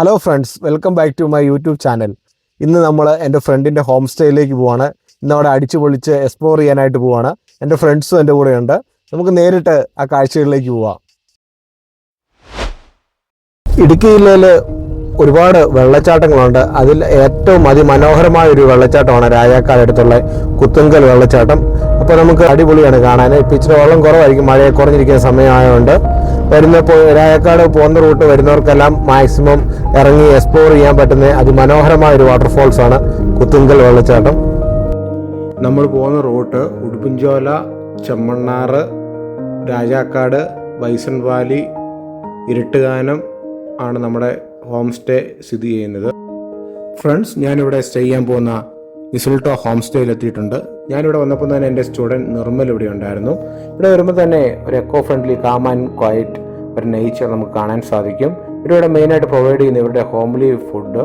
Hello friends, welcome back to my YouTube channel. ഇന്ന് നമ്മൾ എൻ്റെ ഫ്രണ്ടിൻ്റെ ഹോം സ്റ്റേയിലേക്ക് പോവാണ്. ഇന്ന് അവിടെ അടിച്ചു പൊളിച്ച് എക്സ്പ്ലോർ ചെയ്യാനായിട്ട് പോവാണ്. എൻ്റെ ഫ്രണ്ട്സും എൻ്റെ കൂടെയുണ്ട്. നമുക്ക് നേരിട്ട് ആ കാഴ്ചകളിലേക്ക് പോവാം. ഇടുക്കി ജില്ലയിൽ ഒരുപാട് വെള്ളച്ചാട്ടങ്ങളുണ്ട്. അതിൽ ഏറ്റവും അതിമനോഹരമായ ഒരു വെള്ളച്ചാട്ടമാണ് രാജാക്കാട് അടുത്തുള്ള കുത്തുങ്കൽ വെള്ളച്ചാട്ടം. അപ്പോൾ നമുക്ക് അടിപൊളിയാണ് കാണാൻ. ഇപ്പം ഇച്ചിരി വെള്ളം കുറവായിരിക്കും, മഴ കുറഞ്ഞിരിക്കുന്ന സമയമായതുകൊണ്ട് രാജാക്കാട് പോകുന്ന റൂട്ട് വരുന്നവർക്കെല്ലാം മാക്സിമം ഇറങ്ങി എക്സ്പ്ലോർ ചെയ്യാൻ പറ്റുന്ന അതിമനോഹരമായ ഒരു വാട്ടർഫോൾസാണ് കുത്തുങ്കൽ വെള്ളച്ചാട്ടം. നമ്മൾ പോകുന്ന route Udumbanchola, Chemmannar, Rajakkad, Bison Valley, Iruttukanam ആണ് നമ്മുടെ ഹോം സ്റ്റേ സ്ഥിതി ചെയ്യുന്നത്. ഫ്രണ്ട്സ്, ഞാനിവിടെ സ്റ്റേ ചെയ്യാൻ പോകുന്ന മിസുൾട്ടോ ഹോം സ്റ്റേയിൽ എത്തിയിട്ടുണ്ട്. ഞാനിവിടെ വന്നപ്പോൾ തന്നെ എൻ്റെ സ്റ്റുഡൻറ്റ് നിർമ്മൽ ഇവിടെ ഉണ്ടായിരുന്നു. ഇവിടെ വരുമ്പോൾ തന്നെ ഒരു eco friendly calm and quiet ഒരു നേച്ചർ നമുക്ക് കാണാൻ സാധിക്കും. ഇവിടെ മെയിനായിട്ട് പ്രൊവൈഡ് ചെയ്യുന്ന ഇവരുടെ ഹോംലി ഫുഡ്,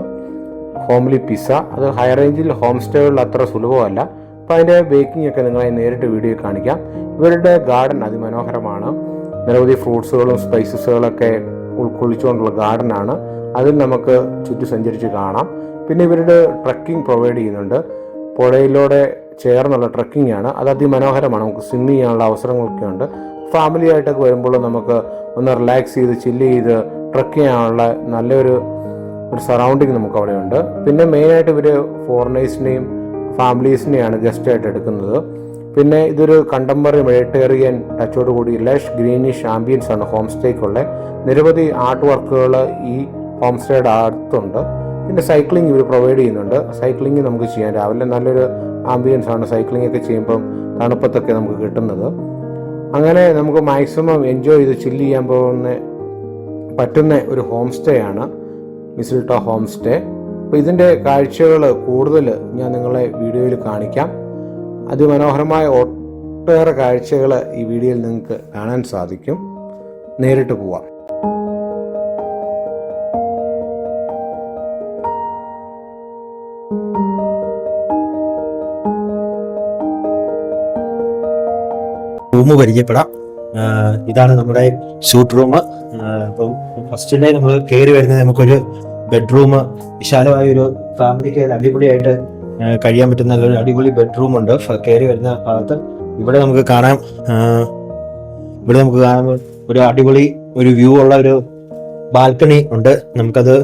ഹോംലി പിസ്സ. അത് ഹൈ റേഞ്ചിൽ ഹോം സ്റ്റേകളിൽ അത്ര സുലഭമല്ല. അപ്പോൾ അതിൻ്റെ ബേക്കിംഗ് ഒക്കെ നിങ്ങളെ നേരിട്ട് വീഡിയോ കാണിക്കാം. ഇവരുടെ ഗാർഡൻ അതിമനോഹരമാണ്. നിരവധി ഫ്രൂട്ട്സുകളും സ്പൈസസുകളൊക്കെ ഉൾക്കൊള്ളിച്ചുകൊണ്ടുള്ള ഗാർഡനാണ്. അതിൽ നമുക്ക് ചുറ്റി സഞ്ചരിച്ച് കാണാം. പിന്നെ ഇവരുടെ ട്രക്കിംഗ് പ്രൊവൈഡ് ചെയ്യുന്നുണ്ട്. പുഴയിലൂടെ ചേർന്നുള്ള ട്രക്കിംഗ് ആണ്. അത് അതിമനോഹരമാണ്. നമുക്ക് സ്വിം ചെയ്യാനുള്ള അവസരങ്ങളൊക്കെ ഉണ്ട്. ഫാമിലി ആയിട്ടൊക്കെ വരുമ്പോൾ നമുക്ക് ഒന്ന് റിലാക്സ് ചെയ്ത് ചില്ല് ചെയ്ത് ട്രക്ക് ചെയ്യാനുള്ള നല്ലൊരു സറൗണ്ടിങ് നമുക്ക് അവിടെ ഉണ്ട്. പിന്നെ മെയിനായിട്ട് ഇവർ ഫോറിനേഴ്സിനെയും ഫാമിലീസിനെയാണ് ഗസ്റ്റായിട്ട് എടുക്കുന്നത്. പിന്നെ ഇതൊരു കണ്ടംപററി മെഡിറ്റേറിയൻ ടച്ചോട് കൂടി ലഷ് ഗ്രീനിഷ് ആംബിയൻസ് ആണ് ഹോം സ്റ്റേക്കുള്ള. നിരവധി ആർട്ട് വർക്കുകൾ ഈ ഹോം സ്റ്റേയുടെ അടുത്തുണ്ട്. പിന്നെ സൈക്ലിംഗ് ഇവർ പ്രൊവൈഡ് ചെയ്യുന്നുണ്ട്. സൈക്ലിംഗ് നമുക്ക് ചെയ്യാം. രാവിലെ നല്ലൊരു ആംബിയൻസ് ആണ് സൈക്ലിംഗ് ഒക്കെ ചെയ്യുമ്പം തണുപ്പത്തൊക്കെ നമുക്ക് കിട്ടുന്നത്. അങ്ങനെ നമുക്ക് മാക്സിമം എൻജോയ് ചെയ്ത് ചില്ല് ചെയ്യാൻ പറ്റുന്ന ഒരു ഹോം സ്റ്റേ ആണ് മിസുൾട്ടോ ഹോം സ്റ്റേ. അപ്പോൾ ഇതിൻ്റെ കാഴ്ചകൾ കൂടുതൽ ഞാൻ നിങ്ങളെ വീഡിയോയിൽ കാണിക്കാം. അതിമനോഹരമായ ഒട്ടേറെ കാഴ്ചകൾ ഈ വീഡിയോയിൽ നിങ്ങൾക്ക് കാണാൻ സാധിക്കും. നേരിട്ട് പോവാം. റൂം പരിചയപ്പെടാം. ഇതാണ് നമ്മുടെ ഷൂട്ട് റൂം. അപ്പം ഫസ്റ്റിലെ നമ്മൾ കയറി വരുന്നത് നമുക്കൊരു ബെഡ്റൂം, വിശാലമായ ഒരു ഫാമിലിക്ക് അടിപൊളിയായിട്ട് കഴിയാൻ പറ്റുന്ന ഒരു അടിപൊളി ബെഡ്റൂം ഉണ്ട് കയറി വരുന്ന ഭാഗത്ത്. ഇവിടെ നമുക്ക് കാണാം ഒരു അടിപൊളി ഒരു വ്യൂ ഉള്ള ഒരു ബാൽക്കണി ഉണ്ട്. നമുക്കത്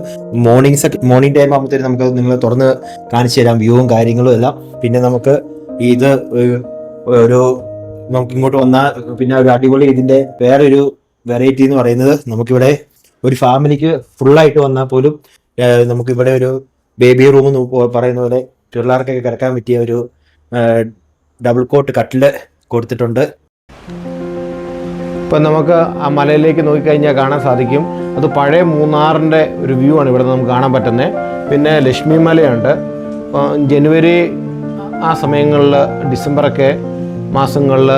മോർണിംഗ് ടൈം ആകുമ്പോഴത്തേക്കും നമുക്കത് നിങ്ങൾ തുറന്ന് കാണിച്ചു തരാം, വ്യൂവും കാര്യങ്ങളും എല്ലാം. പിന്നെ നമുക്ക് ഇത് ഒരു നമുക്ക് ഇങ്ങോട്ട് വന്നാൽ പിന്നെ ഒരു അടിപൊളി ഇതിന്റെ വേറൊരു വെറൈറ്റി എന്ന് പറയുന്നത് നമുക്കിവിടെ ഒരു ഫാമിലിക്ക് ഫുള്ളായിട്ട് വന്നാൽ പോലും നമുക്കിവിടെ ഒരു ബേബി റൂം പറയുന്ന പോലെ പിള്ളേർക്കൊക്കെ കിടക്കാൻ പറ്റിയ ഒരു ഡബിൾ കോട്ട് കട്ടില് കൊടുത്തിട്ടുണ്ട്. ഇപ്പം നമുക്ക് ആ മലയിലേക്ക് നോക്കിക്കഴിഞ്ഞാൽ കാണാൻ സാധിക്കും. അത് പഴയ മൂന്നാറിൻ്റെ ഒരു വ്യൂ ആണ് ഇവിടെ നമുക്ക് കാണാൻ പറ്റുന്നത്. പിന്നെ ലക്ഷ്മി മലയുണ്ട്. ജനുവരി ആ സമയങ്ങളിൽ, ഡിസംബറൊക്കെ മാസങ്ങളിൽ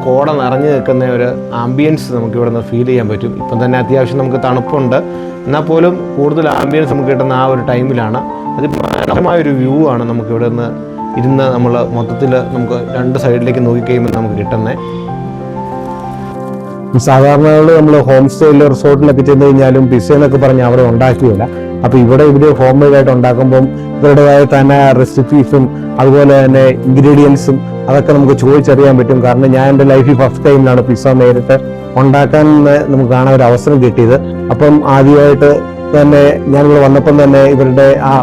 കോട നിറഞ്ഞു നിൽക്കുന്ന ഒരു ആംബിയൻസ് നമുക്ക് ഇവിടെ നിന്ന് ഫീൽ ചെയ്യാൻ പറ്റും. ഇപ്പം തന്നെ അത്യാവശ്യം നമുക്ക് തണുപ്പുണ്ട്, എന്നാൽ പോലും കൂടുതൽ ആംബിയൻസ് നമുക്ക് കിട്ടുന്ന ആ ഒരു ടൈമിലാണ്. അത് മനോഹരമായൊരു വ്യൂ ആണ് നമുക്ക് ഇവിടെ നിന്ന് ഇരുന്ന് നമ്മൾ മൊത്തത്തിൽ നമുക്ക് രണ്ട് സൈഡിലേക്ക് നോക്കിക്കഴിയുമ്പോൾ നമുക്ക് കിട്ടുന്നത്. സാധാരണ നമ്മൾ ഹോം സ്റ്റേയിൽ റിസോർട്ടിലൊക്കെ ചെന്ന് കഴിഞ്ഞാലും പിസ്സ എന്നൊക്കെ പറഞ്ഞ് അവിടെ ഉണ്ടാക്കിയില്ല. അപ്പോൾ ഇവിടെ ഇവർ ഹോം മെയ്ഡായിട്ട് ഉണ്ടാക്കുമ്പം ഇവരുടേതായ തന്നെ റെസിപ്പീസും അതുപോലെ തന്നെ ഇൻഗ്രീഡിയൻസും അതൊക്കെ നമുക്ക് ചോദിച്ചറിയാൻ പറ്റും. കാരണം ഞാൻ എൻ്റെ ലൈഫിൽ ഫസ്റ്റ് ടൈമിലാണ് പിസ്സ നേരിട്ട് ഉണ്ടാക്കാൻ നമുക്ക് കാണാൻ ഒരു അവസരം കിട്ടിയത്. അപ്പം ആദ്യമായിട്ട് തന്നെ ഞാനിവിടെ വന്നപ്പം തന്നെ ഇവരുടെ ആ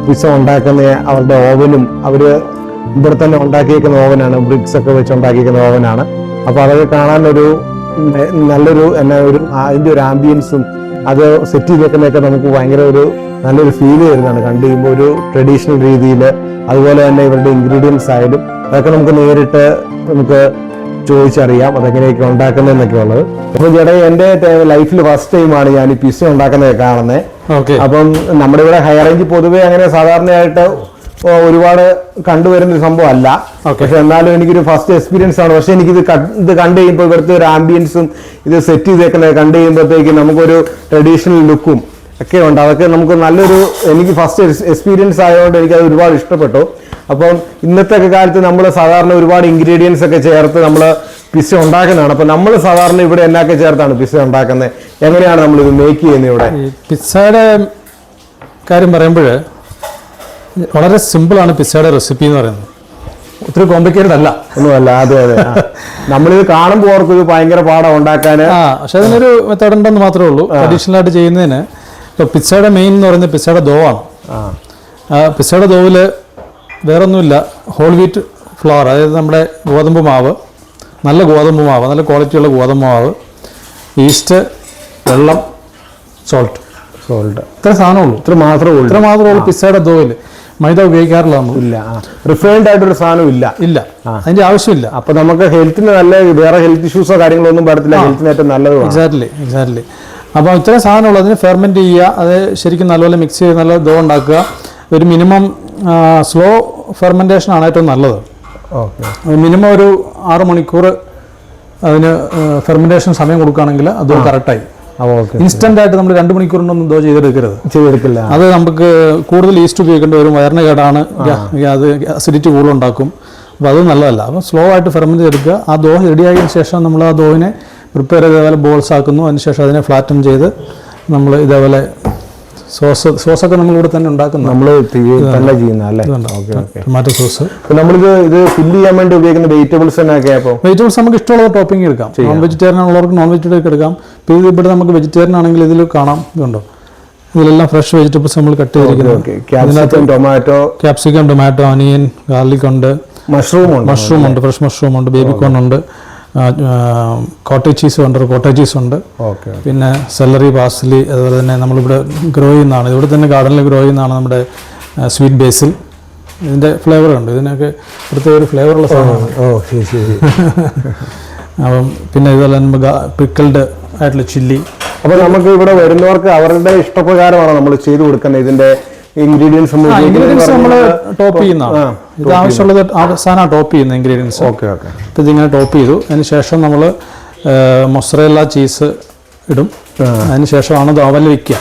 പിസ്സ ഉണ്ടാക്കുന്ന അവരുടെ ഓവനും അവർ ഇവിടെ തന്നെ ഉണ്ടാക്കിയിരിക്കുന്ന ഓവനാണ്, ബ്രിക്സ് ഒക്കെ വെച്ച് ഉണ്ടാക്കിയിരിക്കുന്ന ഓവനാണ്. അപ്പോൾ അതൊക്കെ കാണാനൊരു നല്ലൊരു അതിൻ്റെ ഒരു ആംബിയൻസും അത് സെറ്റ് ചെയ്തേക്കുന്നതൊക്കെ നമുക്ക് ഭയങ്കര ഒരു നല്ലൊരു ഫീല് വരുന്നതാണ് കണ്ടു കഴിയുമ്പോൾ. ഒരു ട്രഡീഷണൽ രീതിയിൽ അതുപോലെ തന്നെ ഇവരുടെ ഇൻഗ്രീഡിയൻസ് ആയാലും അതൊക്കെ നമുക്ക് നേരിട്ട് നമുക്ക് ചോദിച്ചറിയാം അതെങ്ങനെയൊക്കെ ഉണ്ടാക്കുന്നതെന്നൊക്കെ ഉള്ളത്. അപ്പം ചേട്ടാ, എൻ്റെ ലൈഫിൽ ഫസ്റ്റ് ടൈമാണ് ഞാൻ ഈ പിസ്സ ഉണ്ടാക്കുന്നതൊക്കെ കാണുന്നത്. അപ്പം നമ്മുടെ ഇവിടെ ഹൈ റേഞ്ച് പൊതുവെ അങ്ങനെ സാധാരണയായിട്ട് ഒരുപാട് കണ്ടുവരുന്നൊരു സംഭവം അല്ല. പക്ഷെ എന്നാലും എനിക്കൊരു ഫസ്റ്റ് എക്സ്പീരിയൻസ് ആണ്. പക്ഷെ എനിക്കിത് കണ്ടു കഴിയുമ്പോൾ ഇവിടുത്തെ ഒരു ആംബിയൻസും ഇത് സെറ്റ് ചെയ്തേക്കുന്നത് കണ്ടു കഴിയുമ്പോഴത്തേക്കും നമുക്കൊരു ട്രഡീഷണൽ ലുക്കും ഒക്കെ ഉണ്ട്. അതൊക്കെ നമുക്ക് എനിക്ക് ഫസ്റ്റ് എക്സ്പീരിയൻസ് ആയതുകൊണ്ട് എനിക്കത് ഒരുപാട് ഇഷ്ടപ്പെട്ടു. അപ്പം ഇന്നത്തെ കാലത്ത് നമ്മൾ സാധാരണ ഒരുപാട് ഇൻഗ്രീഡിയൻസ് ഒക്കെ ചേർത്ത് നമ്മൾ പിസ്സ ഉണ്ടാക്കുന്നതാണ്. അപ്പോൾ നമ്മൾ സാധാരണ ഇവിടെ എന്നൊക്കെ ചേർത്താണ് പിസ്സ ഉണ്ടാക്കുന്നത്. എങ്ങനെയാണ് നമ്മൾ ഇത് മേക്ക് ചെയ്യുന്നത് ഇവിടെ? ഈ പിസ്സയുടെ കാര്യം പറയുമ്പോൾ വളരെ സിമ്പിളാണ് പിസ്സയുടെ റെസിപ്പി എന്ന് പറയുന്നത്. ഒത്തിരി കോംപ്ലിക്കേറ്റഡ് അല്ല. ഒന്നുമല്ല. അതെ അതെ. നമ്മളിത് കാണുമ്പോൾ ഓർക്കും ഇത് ഭയങ്കര പാടാ ഉണ്ടാക്കാൻ. പക്ഷെ അതിനൊരു മെത്തേഡ് ഉണ്ടെന്ന് മാത്രമേ ഉള്ളൂ. അഡീഷണൽ ആയിട്ട് ചെയ്യുന്നതിന് ഇപ്പോൾ പിസ്സയുടെ മെയിൻ എന്ന് പറയുന്നത് പിസ്സയുടെ ദോ ആണ്. പിസ്സയുടെ ദോവിൽ വേറൊന്നുമില്ല, ഹോൾ വീറ്റ് ഫ്ലോർ, അതായത് നമ്മുടെ ഗോതമ്പ് മാവ്, നല്ല ഗോതമ്പ് മാവ്, നല്ല ക്വാളിറ്റിയുള്ള ഗോതമ്പ് മാവ്, ഈസ്റ്റ്, വെള്ളം, സോൾട്ട്. ഇത്ര സാധനമുള്ളൂ. ഇത്ര മാത്രമേ ഉള്ളൂ പിസ്സയുടെ ദോയിൽ. മൈദ ഉപയോഗിക്കാറില്ല നമ്മൾ. ഇല്ല. റിഫൈൻഡ് ആയിട്ടൊരു സാധനം ഇല്ല. അതിന്റെ ആവശ്യമില്ല. അപ്പൊ നമുക്ക് ഹെൽത്തിന് നല്ല വേറെ ഹെൽത്ത് ഇഷ്യൂസോ കാര്യങ്ങളോ ഒന്നും പറ്റത്തില്ല. ഹെൽത്തിന് ഏറ്റവും നല്ലതാണ്. എക്സാക്ട്ലി. അപ്പോൾ ഇത്ര സാധനമുള്ളൂ. അതിന് ഫെർമെന്റ് ചെയ്യുക, അത് ശരിക്കും നല്ലപോലെ മിക്സ് ചെയ്ത് നല്ല ദോ ഉണ്ടാക്കുക. ഒരു മിനിമം സ്ലോ ഫെർമെന്റേഷൻ ആണ് ഏറ്റവും നല്ലത്. മിനിമം ഒരു 6 മണിക്കൂർ അതിന് ഫെർമെന്റേഷൻ സമയം കൊടുക്കുകയാണെങ്കിൽ അത് കറക്റ്റായി. ഇൻസ്റ്റന്റ് ആയിട്ട് നമ്മൾ 2 മണിക്കൂറിനൊന്നും ദോ ചെയ്തെടുക്കില്ല. അത് നമുക്ക് കൂടുതൽ ഈസ്റ്റ് ഉപയോഗിക്കേണ്ടി വരും, വയറിന് കേടാണ്, അത് അസിഡിറ്റി കൂടുതലുണ്ടാക്കും. അപ്പോൾ അത് നല്ലതല്ല. അപ്പോൾ സ്ലോ ആയിട്ട് ഫെർമെന്റ് ചെയ്തെടുക്കുക. ആ ദോ റെഡിയായതിനു ശേഷം നമ്മൾ ആ ദോവിനെ പ്രിപ്പയർ ചെയ്തേപോലെ ബോൾസ് ആക്കുന്നു. അതിനുശേഷം അതിനെ ഫ്ലാറ്റൻ ചെയ്ത് നമ്മൾ ഇതേപോലെ സോസൊക്കെ നമ്മളിവിടെ തന്നെ ഉണ്ടാക്കുന്നു. നമ്മൾ തന്നെ ചെയ്യുന്ന അല്ലേ? Tomato sauce. നമ്മളിത് ഫില്ല് ചെയ്യാൻ വേണ്ടി ഉപയോഗിക്കുന്ന വെജിറ്റബിൾസ് വെജിറ്റബിൾസ് നമുക്ക് ഇഷ്ടമുള്ള ടോപ്പിംഗ് എടുക്കാം. നോൺ വെജിറ്റേറിയൻ ഉള്ളവർക്ക് നോൺ വെജിറ്റേറിയൻ എടുക്കാം. ഇപ്പോൾ ഇത് ഇവിടെ നമുക്ക് വെജിറ്റേറിയൻ ആണെങ്കിൽ ഇതിൽ കാണാം, ഇതുണ്ടോ, ഇതിലെല്ലാം ഫ്രഷ് വെജിറ്റബിൾസ് നമ്മൾ കട്ട് ചെയ്തിരിക്കുന്നത്. ക്യാപ്സിക്കം, ടൊമാറ്റോ, ഒനിയൻ, ഗാർലിക് ഉണ്ട്, മഷ്റൂം ഉണ്ട്, ഫ്രഷ് മഷ്റൂം ഉണ്ട്, ബേബിക്കോൺ ഉണ്ട്, കോട്ടേജ് ചീസ് ഉണ്ട്, പിന്നെ സെല്ലറി, പാർസ്ലി, അതുപോലെ തന്നെ നമ്മളിവിടെ ഗ്രോ ചെയ്യുന്നതാണ്, ഇവിടെ തന്നെ ഗാർഡനിൽ ഗ്രോ ചെയ്യുന്നതാണ് നമ്മുടെ സ്വീറ്റ് ബേസിൽ. ഇതിൻ്റെ ഫ്ലേവർ ഉണ്ട്, ഇതിനൊക്കെ പ്രത്യേക ഒരു ഫ്ലേവറുള്ള സാധനമാണ്. അപ്പം പിന്നെ ഇതുപോലെ നമുക്ക് പിക്കിൾഡ് ആയിട്ടുള്ള ചില്ലി. അപ്പോൾ നമുക്ക് ഇവിടെ വരുന്നവർക്ക് അവരുടെ ഇഷ്ടപ്രകാരമാണ് നമ്മൾ ചെയ്തു കൊടുക്കുന്നത്. ഇതിൻ്റെ ഇൻഗ്രീഡിയൻസ് നമ്മൾ ടോപ്പ് ചെയ്യുന്നതാണ്. ഇത് ആവശ്യമുള്ളത് സാധനം ടോപ്പ് ചെയ്യുന്ന ഇൻഗ്രീഡിയൻസ്. ഇപ്പം ഇതിങ്ങനെ ടോപ്പ് ചെയ്തു. അതിന് ശേഷം നമ്മൾ മൊസറേല ചീസ് ഇടും. അതിന് ശേഷമാണ് ഇത് ഓവനിൽ വയ്ക്കുക.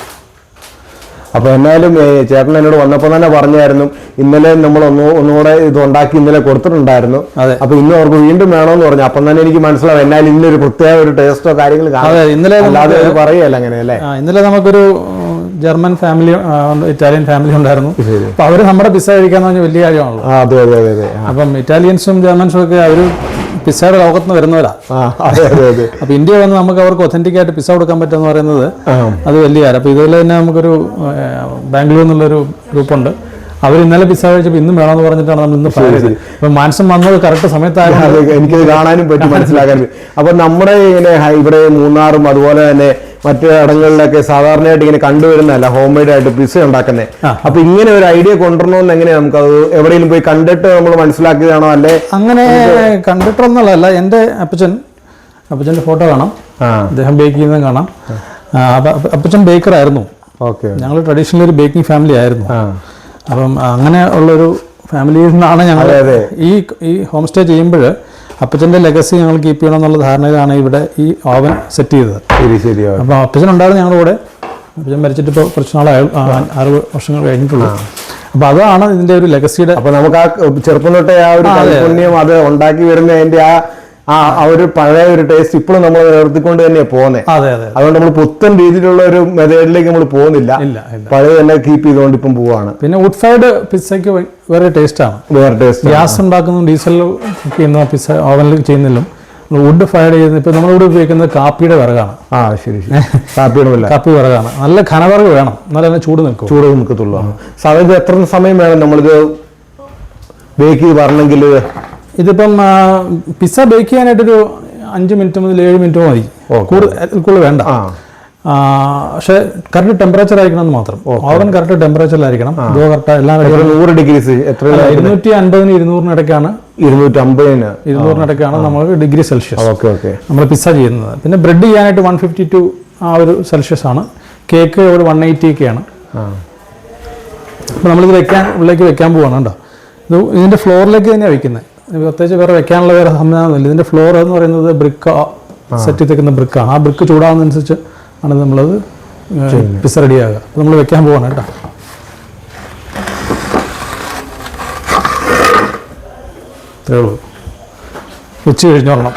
അപ്പോൾ എന്നാലും ചേട്ടൻ എന്നോട് വന്നപ്പോൾ തന്നെ പറഞ്ഞായിരുന്നു, ഇന്നലെ നമ്മൾ ഒന്നുകൂടെ ഇത് ഉണ്ടാക്കി ഇന്നലെ കൊടുത്തിട്ടുണ്ടായിരുന്നു. അപ്പൊ ഇന്ന് അവർക്ക് വീണ്ടും വേണമെന്ന് പറഞ്ഞു. അപ്പം തന്നെ എനിക്ക് മനസ്സിലാവും എന്നാലും ഇന്നൊരു പ്രത്യേക ഒരു ടേസ്റ്റോ കാര്യങ്ങൾ ഇന്നലെ പറയല്ല അങ്ങനെ അല്ലേ. ഇന്നലെ നമുക്കൊരു ജർമ്മൻ ഫാമിലി, ഇറ്റാലിയൻ ഫാമിലി ഉണ്ടായിരുന്നു. അപ്പൊ അവര് നമ്മുടെ പിസ്സ കഴിക്കാന്ന് പറഞ്ഞാൽ വലിയ കാര്യമാണല്ലോ. അപ്പം ഇറ്റാലിയൻസും ജർമ്മൻസും ഒക്കെ അവര് പിസ്സയുടെ ലോകത്ത് നിന്ന് വരുന്നവരാ. അപ്പൊ ഇന്ത്യ വന്ന് നമുക്ക് അവർക്ക് ഒത്തന്റിക് ആയിട്ട് പിസ്സ കൊടുക്കാൻ പറ്റുമെന്ന് പറയുന്നത് അത് വലിയ കാര്യം. അപ്പൊ ഇതുപോലെ തന്നെ നമുക്കൊരു ബാംഗ്ലൂർ എന്നുള്ളൊരു ഗ്രൂപ്പുണ്ട്. അവർ ഇന്നലെ പിസ്സ കഴിച്ചപ്പോൾ ഇന്നും വേണമെന്ന് പറഞ്ഞിട്ടാണ് നമ്മൾ ഇന്ന് പറയുന്നത്. അപ്പൊ മാൻസം വന്നത് കറക്റ്റ് സമയത്തായിരുന്നു. എനിക്കത് കാണാനും പറ്റി, മനസ്സിലാക്കാനും. അപ്പൊ നമ്മുടെ ഇങ്ങനെ ഇവിടെ മൂന്നാറും അതുപോലെ തന്നെ മറ്റു ഇടങ്ങളിലൊക്കെ സാധാരണയായിട്ട് ഇങ്ങനെ കണ്ടുവരുന്നതല്ല ഹോം മെയ്ഡ് ആയിട്ട് പിസ്സ ഉണ്ടാക്കുന്നത്. അപ്പൊ ഇങ്ങനെ ഒരു ഐഡിയ കൊണ്ടുവരണമെന്ന് എങ്ങനെയാ നമുക്കത് എവിടെയെങ്കിലും പോയി കണ്ടിട്ട് നമ്മൾ മനസ്സിലാക്കിയതാണോ അല്ലെ? അങ്ങനെ കണ്ടിട്ടൊന്നുള്ളതല്ല. എൻ്റെ അപ്പച്ചൻ്റെ ഫോട്ടോ കാണാം, അദ്ദേഹം ബേക്ക് ചെയ്യുന്നത് കാണാം. അപ്പച്ചൻ ബേക്കറായിരുന്നു. ഞങ്ങൾ ട്രഡീഷണൽ ഒരു ബേക്കിംഗ് ഫാമിലി ആയിരുന്നു. അപ്പം അങ്ങനെ ഉള്ളൊരു ഫാമിലിയിൽ നിന്നാണ് ഞങ്ങൾ ഈ ഹോം സ്റ്റേ ചെയ്യുമ്പോൾ അപ്പച്ചൻ്റെ ലെഗസി ഞങ്ങൾ കീപ്പ് ചെയ്യണം എന്നുള്ള ധാരണയിലാണ് ഇവിടെ ഈ ഓവൻ സെറ്റ് ചെയ്തത്. അപ്പോൾ അപ്പച്ചൻ ഉണ്ടായിരുന്നു ഞങ്ങളുടെ കൂടെ. അപ്പച്ചൻ മരിച്ചിട്ട് ഇപ്പോൾ കുറച്ച് നാളായി, 6 വർഷങ്ങൾ കഴിഞ്ഞിട്ടുള്ളൂ. അപ്പോൾ അതാണ് ഇതിൻ്റെ ഒരു ലെഗസിയുടെ. അപ്പോൾ നമുക്ക് ആ ചെറുപ്പം തൊട്ടേ ആ ഒരു പുണ്യം അത് ഉണ്ടാക്കി വരുന്നതിൻ്റെ ആ ഒരു പഴയ ഒരു ടേസ്റ്റ് ഇപ്പോഴും നമ്മൾ നിർത്തിക്കൊണ്ട് തന്നെയാണ് പോകുന്നത്. അതുകൊണ്ട് നമ്മൾ പുത്തൻ രീതിയിലുള്ള ഒരു മെത്തേഡിലേക്ക് നമ്മൾ പോകുന്നില്ല, പഴയ തന്നെ കീപ്പ് ചെയ്തുകൊണ്ട് ഇപ്പം പോവാണ്. പിന്നെ വുഡ് ഫയർഡ് പിസ്സയ്ക്ക് വേറെ ടേസ്റ്റാണ്. ഗ്യാസ് ഉണ്ടാക്കുന്ന ഡീസലിൽ കുക്ക് ചെയ്യുന്ന പിസ്സ ഓവനിൽ ചെയ്യുന്നില്ല. വുഡ് ഫയർഡ് ചെയ്യുന്ന ഇപ്പം നമ്മളിവിടെ ഉപയോഗിക്കുന്നത് കാപ്പിയുടെ വിറകാണ്. കാപ്പി വിറകാണ്. നല്ല ഘനവിറക് വേണം, എന്നാലും ചൂട് നിൽക്കത്തുള്ളൂ. സാധാരണ എത്ര സമയം വേണം നമ്മളിത് ബേക്ക് ചെയ്ത് വരണമെങ്കിൽ? ഇതിപ്പം പിസ്സ ബേക്ക് ചെയ്യാനായിട്ടൊരു 5 മിനിറ്റ് മുതൽ 7 മിനിറ്റ് മതി, കൂടുതൽ വേണ്ട. പക്ഷെ കറക്റ്റ് ടെമ്പറേച്ചർ ആയിരിക്കണം എന്ന് മാത്രം. ഓവൻ കറക്റ്റ് ടെമ്പറേച്ചറിലായിരിക്കണം. എല്ലാം 100 ഡിഗ്രീസ് 250-200 ഇടയ്ക്കാണ് 250-200 ഇടയ്ക്കാണ് നമ്മൾ ഡിഗ്രി സെൽഷ്യസ് നമ്മൾ പിസ്സ ചെയ്യുന്നത്. പിന്നെ ബ്രെഡ് ചെയ്യാനായിട്ട് 152 ആ ഒരു സെൽഷ്യസ് ആണ്. കേക്ക് ഒരു 180 ഒക്കെയാണ്. അപ്പോൾ നമ്മളിത് ഉള്ളിലേക്ക് വെക്കാൻ പോവാണ്. കേട്ടോ, ഇതിൻ്റെ ഫ്ലോറിലേക്ക് തന്നെയാണ് വെക്കുന്നത്. പ്രത്യേകിച്ച് വേറെ വെക്കാനുള്ള വേറെ സംവിധാനമൊന്നുമില്ല. ഇതിൻ്റെ ഫ്ലോർ എന്ന് പറയുന്നത് ബ്രിക്ക് സെറ്റ് ചെയ്തേക്കുന്ന ബ്രിക്കാണ്. ആ ബ്രിക്ക് ചൂടാവുന്നതനുസരിച്ച് ആണ് നമ്മളത് പിസ്സ റെഡിയാകുക. അപ്പോൾ നമ്മൾ വെക്കാൻ പോവാണ്. കേട്ടോ, ഇത്രയേ ഉള്ളൂ. വെച്ച് കഴിഞ്ഞോളണം.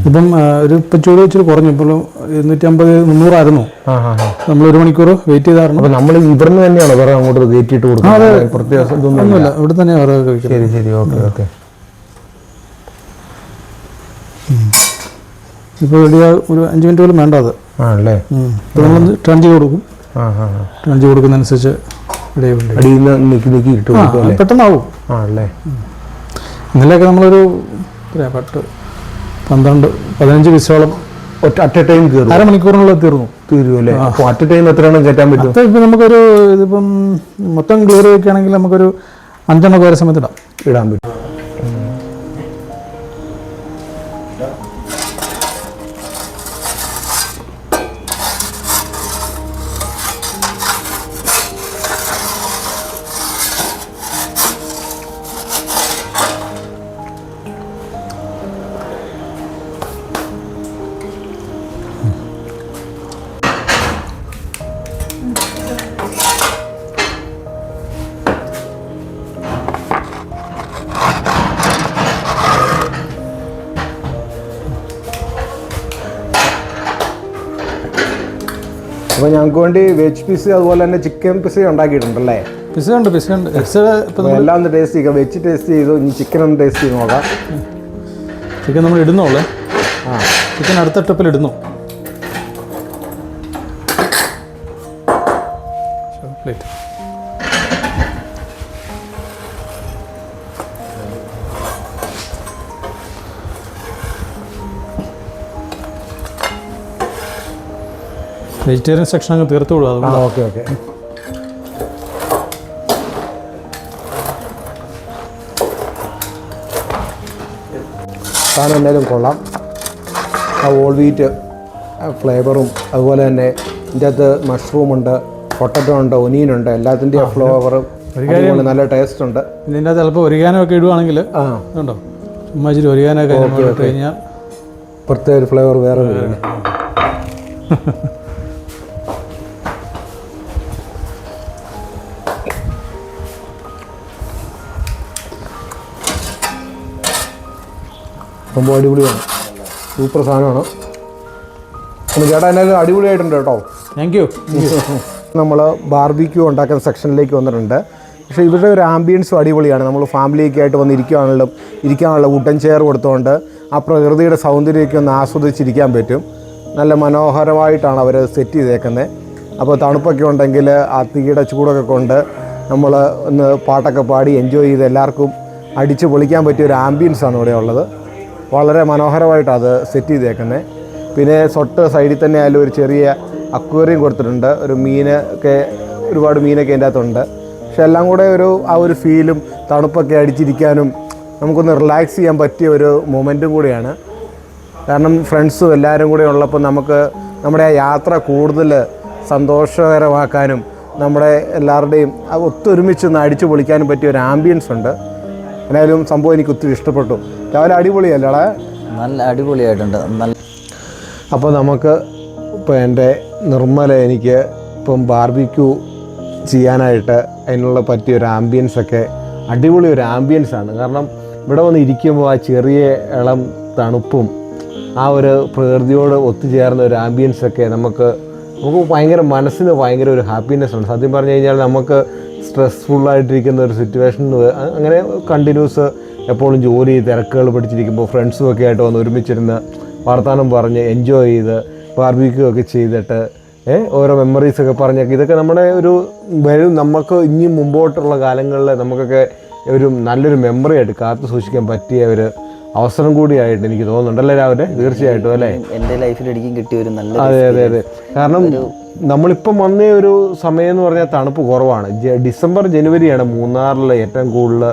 ഇപ്പം ഇപ്പം ചൂട് വെച്ചിട്ട് കുറഞ്ഞു. ഇപ്പോൾ 250-300 ആയിരുന്നു. നമ്മൾ 1 മണിക്കൂർ വെയിറ്റ് ചെയ്തായിരുന്നു. അപ്പോൾ നമ്മൾ ഇവിടുന്ന് തന്നെയാണോ വേറെ അങ്ങോട്ട് കയറ്റിയിട്ട് കൊടുക്കുന്നത്? പ്രത്യേക ഒന്നുമില്ല, ഇവിടെ തന്നെയാണ് വിറക് കഴിക്കുന്നത്. ശരി, ഓക്കെ. ഇപ്പോൾ ഒരു 5 മിനിറ്റ് പോലും വേണ്ട അത്. ആണല്ലേ. ഇപ്പോൾ നമ്മൾ ടേൺ ചെയ്ത് കൊടുക്കും. ടേൺ ചെയ്ത് കൊടുക്കുന്നതനുസരിച്ച് അടിയിൽ നിന്ന് നീക്കി ഇട്ട് കൊടുക്കും. പെട്ടെന്നാവും. ആണല്ലേ. ഇന്നലെയൊക്കെ നമ്മളൊരു 10-15 വിസോളം അറ്റ് എ ടൈം കയറും. അരമണിക്കൂറിനുള്ളിൽ തീരുമല്ലേ? അപ്പോൾ അറ്റ് എ ടൈം എത്രയാണ് കയറ്റാൻ പറ്റും? ഇപ്പം നമുക്കൊരു ഇതിപ്പം മൊത്തം ക്ലിയർ വയ്ക്കുകയാണെങ്കിൽ നമുക്കൊരു 5 ഒരേ സമയത്ത് ഇടാൻ പറ്റും. അപ്പോൾ ഞങ്ങൾക്ക് വേണ്ടി വെജ് പിസ അതുപോലെ തന്നെ ചിക്കൻ പിസ ഉണ്ടാക്കിയിട്ടുണ്ടല്ലേ? പിസ ഉണ്ട്. എല്ലാം ഒന്ന് ടേസ്റ്റ് ചെയ്യുക. വെജ് ടേസ്റ്റ് ചെയ്തു, ഇനി ചിക്കൻ ഒന്ന് ടേസ്റ്റ് ചെയ്ത് നോക്കാം. ചിക്കൻ നമ്മൾ ഇടുന്നോളേ. ചിക്കൻ അടുത്ത ട്രിപ്പിൽ ഇടുന്നു. പ്ലേറ്റ് വെജിറ്റേറിയൻ സെക്ഷൻ അങ്ങ് തീർത്ത് വിടുക. ഓക്കെ. സാധനം എന്തായാലും കൊള്ളാം. ആ ഓൾ വീറ്റ് ഫ്ലേവറും അതുപോലെ തന്നെ ഇതിൻ്റെ അകത്ത് മഷ്റൂമുണ്ട്, പൊട്ടറ്റോ ഉണ്ട്, ഒനിയനുണ്ട്, എല്ലാത്തിൻ്റെയും ഫ്ലേവറും നല്ല ടേസ്റ്റ് ഉണ്ട്. ഇതിൻ്റെ അകത്ത് ചിലപ്പോൾ ഒരിഗാനൊക്കെ ഇടുവാണെങ്കിൽ ഉണ്ടോ, ചുമ്മാ ഇച്ചിരി ഒരിഗാനൊക്കെ ഇട്ട് കഴിഞ്ഞാൽ പ്രത്യേക ഒരു ഫ്ലേവർ വേറെ വരും. സംഭവം അടിപൊളിയാണ്, സൂപ്പർ സാധനമാണ്. ചേട്ടാ എന്നാലും അടിപൊളിയായിട്ടുണ്ട് കേട്ടോ. Thank you. നമ്മൾ ബാർബിക്യൂ ഉണ്ടാക്കുന്ന സെക്ഷനിലേക്ക് വന്നിട്ടുണ്ട്. പക്ഷേ ഇവരുടെ ഒരു ആംബിയൻസും അടിപൊളിയാണ്. നമ്മൾ ഫാമിലിയൊക്കെ ആയിട്ട് വന്ന് ഇരിക്കാനുള്ള വുഡൻ ചെയർ കൊടുത്തുകൊണ്ട് ആ പ്രകൃതിയുടെ സൗന്ദര്യമൊക്കെ ഒന്ന് ആസ്വദിച്ചിരിക്കാൻ പറ്റും. നല്ല മനോഹരമായിട്ടാണ് അവർ സെറ്റ് ചെയ്തേക്കുന്നത്. അപ്പോൾ തണുപ്പൊക്കെ ഉണ്ടെങ്കിൽ ആ തീയുടെ ചൂടൊക്കെ കൊണ്ട് നമ്മൾ ഒന്ന് പാട്ടൊക്കെ പാടി എൻജോയ് ചെയ്ത് എല്ലാവർക്കും അടിച്ച് പൊളിക്കാൻ പറ്റിയ ഒരു ആംബിയൻസാണ് ഇവിടെ ഉള്ളത്. വളരെ മനോഹരമായിട്ടാണ് അത് സെറ്റ് ചെയ്തേക്കുന്നത്. പിന്നെ സൈഡിൽ തന്നെ ആയാലും ഒരു ചെറിയ അക്വേറിയം കൊടുത്തിട്ടുണ്ട്. ഒരു മീനൊക്കെ, ഒരുപാട് മീനൊക്കെ അതിൻ്റെ അകത്തുണ്ട്. പക്ഷെ എല്ലാം കൂടെ ആ ഒരു ഫീലും തണുപ്പൊക്കെ അടിച്ചിരിക്കാനും നമുക്കൊന്ന് റിലാക്സ് ചെയ്യാൻ പറ്റിയ ഒരു മൊമെൻറ്റും കൂടിയാണ്. കാരണം ഫ്രണ്ട്സും എല്ലാവരും കൂടെ ഉള്ളപ്പോൾ നമുക്ക് നമ്മുടെ ആ യാത്ര കൂടുതൽ സന്തോഷകരമാക്കാനും നമ്മുടെ എല്ലാവരുടെയും ഒത്തൊരുമിച്ച് ഒന്ന് അടിച്ചു പൊളിക്കാനും പറ്റിയ ഒരു ആംബിയൻസ് ഉണ്ട്. എന്നാലും സംഭവം എനിക്ക് ഒത്തിരി ഇഷ്ടപ്പെട്ടു. രാവിലെ അടിപൊളിയല്ലേ? നല്ല അടിപൊളിയായിട്ടുണ്ട്. നല്ല അപ്പോൾ നമുക്ക് ഇപ്പോൾ എൻ്റെ നിർമ്മല എനിക്ക് ഇപ്പം ബാർബിക്യൂ ചെയ്യാനായിട്ട് അതിനുള്ള പറ്റിയൊരു ആംബിയൻസൊക്കെ അടിപൊളി ഒരു ആംബിയൻസാണ്. കാരണം ഇവിടെ വന്ന് ഇരിക്കുമ്പോൾ ആ ചെറിയ ഇളം തണുപ്പും ആ ഒരു പ്രകൃതിയോട് ഒത്തുചേർന്ന ഒരു ആംബിയൻസൊക്കെ നമുക്ക് ഭയങ്കര മനസ്സിന് ഭയങ്കര ഒരു ഹാപ്പിനെസ് ഉണ്ട്. സത്യം പറഞ്ഞു കഴിഞ്ഞാൽ നമുക്ക് സ്ട്രെസ്ഫുള്ളായിട്ടിരിക്കുന്ന ഒരു സിറ്റുവേഷൻ അങ്ങനെ കണ്ടിന്യൂസ് എപ്പോഴും ജോലി തിരക്കുകൾ പഠിച്ചിരിക്കുമ്പോൾ ഫ്രണ്ട്സുമൊക്കെ ആയിട്ട് വന്ന് ഒരുമിച്ചിരുന്ന് വർത്തമാനം പറഞ്ഞ് എൻജോയ് ചെയ്ത് ബാർബിക്യൂ ഒക്കെ ചെയ്തിട്ട് ഓരോ മെമ്മറീസൊക്കെ പറഞ്ഞൊക്കെ ഇതൊക്കെ നമ്മുടെ നമുക്ക് ഇനി മുമ്പോട്ടുള്ള കാലങ്ങളിൽ നമുക്കൊക്കെ ഒരു നല്ലൊരു മെമ്മറി ആയിട്ട് കാത്തു സൂക്ഷിക്കാൻ പറ്റിയ ഒരു അവസരം കൂടിയായിട്ട് എനിക്ക് തോന്നുന്നുണ്ടല്ലേ രാവിലെ? തീർച്ചയായിട്ടും അല്ലേ? എൻ്റെ ലൈഫിൽ എനിക്കും കിട്ടിയ ഒരു നല്ല. അതെ. കാരണം നമ്മളിപ്പം വന്ന ഒരു സമയം എന്ന് പറഞ്ഞാൽ തണുപ്പ് കുറവാണ്. ഡിസംബർ ജനുവരിയാണ് മൂന്നാറിൽ ഏറ്റവും കൂടുതൽ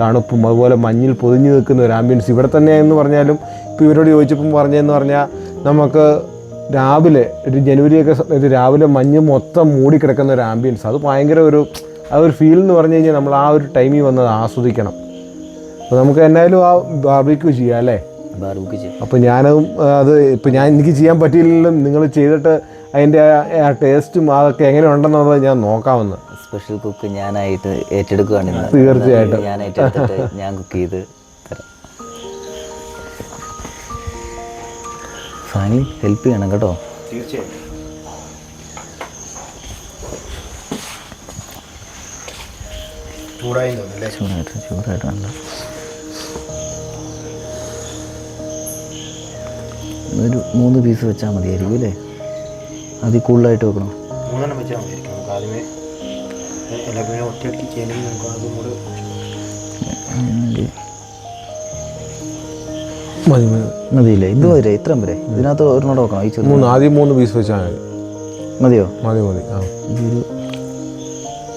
തണുപ്പും അതുപോലെ മഞ്ഞിൽ പൊതിഞ്ഞു നിൽക്കുന്ന ഒരു ആംബിയൻസ്. ഇവിടെ തന്നെ എന്ന് പറഞ്ഞാലും ഇപ്പോൾ ഇവരോട് ചോദിച്ചപ്പം പറഞ്ഞതെന്ന് പറഞ്ഞാൽ നമുക്ക് രാവിലെ ഒരു ജനുവരിയൊക്കെ സമയത്ത് രാവിലെ മഞ്ഞ് മൊത്തം മൂടിക്കിടക്കുന്ന ഒരു ആംബിയൻസ്. അത് ഭയങ്കര ആ ഒരു ഫീൽ എന്ന് പറഞ്ഞു കഴിഞ്ഞാൽ നമ്മൾ ആ ഒരു ടൈമിൽ വന്നത് ആസ്വദിക്കണം. അപ്പോൾ നമുക്ക് എന്നാലും ആ ബാർബിക്യൂ ചെയ്യാം അല്ലേ? ബാർബിക്യൂ ചെയ്യാം. അപ്പോൾ ഞാനതും എനിക്ക് ചെയ്യാൻ പറ്റിയില്ലെങ്കിലും നിങ്ങൾ ചെയ്തിട്ട് അതിൻ്റെ ആ ടേസ്റ്റും അതൊക്കെ എങ്ങനെ ഉണ്ടെന്നുള്ളത് ഞാൻ നോക്കാമെന്ന്. സ്പെഷ്യൽ കുക്ക് ഞാനായിട്ട് ഏറ്റെടുക്കുകയാണ്. തീർച്ചയായിട്ടും ഞാൻ ഏറ്റെടുത്തിട്ട് ഞാൻ കുക്ക് ചെയ്ത് തരാം. സാനി ഹെൽപ്പ് ചെയ്യണം കേട്ടോ. തീർച്ചയായും. ചൂടായി തോന്നുന്നല്ലേ? ചൂടായിട്ടുണ്ട്. ഒരു 3 പീസ് വെച്ചാൽ മതിയായിരിക്കും അല്ലേ? അതിൽ കൂടുതലായിട്ട് വെക്കണം. 3 വെച്ചാൽ മതിയായിരിക്കും. നമുക്ക് ആദ്യമേ എല്ലാവരും ഒറ്റയടിക്ക് ചെയ്യണമെങ്കിൽ നമുക്ക് അതും കൂടെ മതിയില്ലേ? ഇത് വരെ ഇത്രയും വരെ ഇതിനകത്ത് ഒരെണ്ണം വെക്കണം. ഈ ചെറിയ ആദ്യം 3 പീസ് വെച്ചാൽ മതിയോ? മതി. ഇതൊരു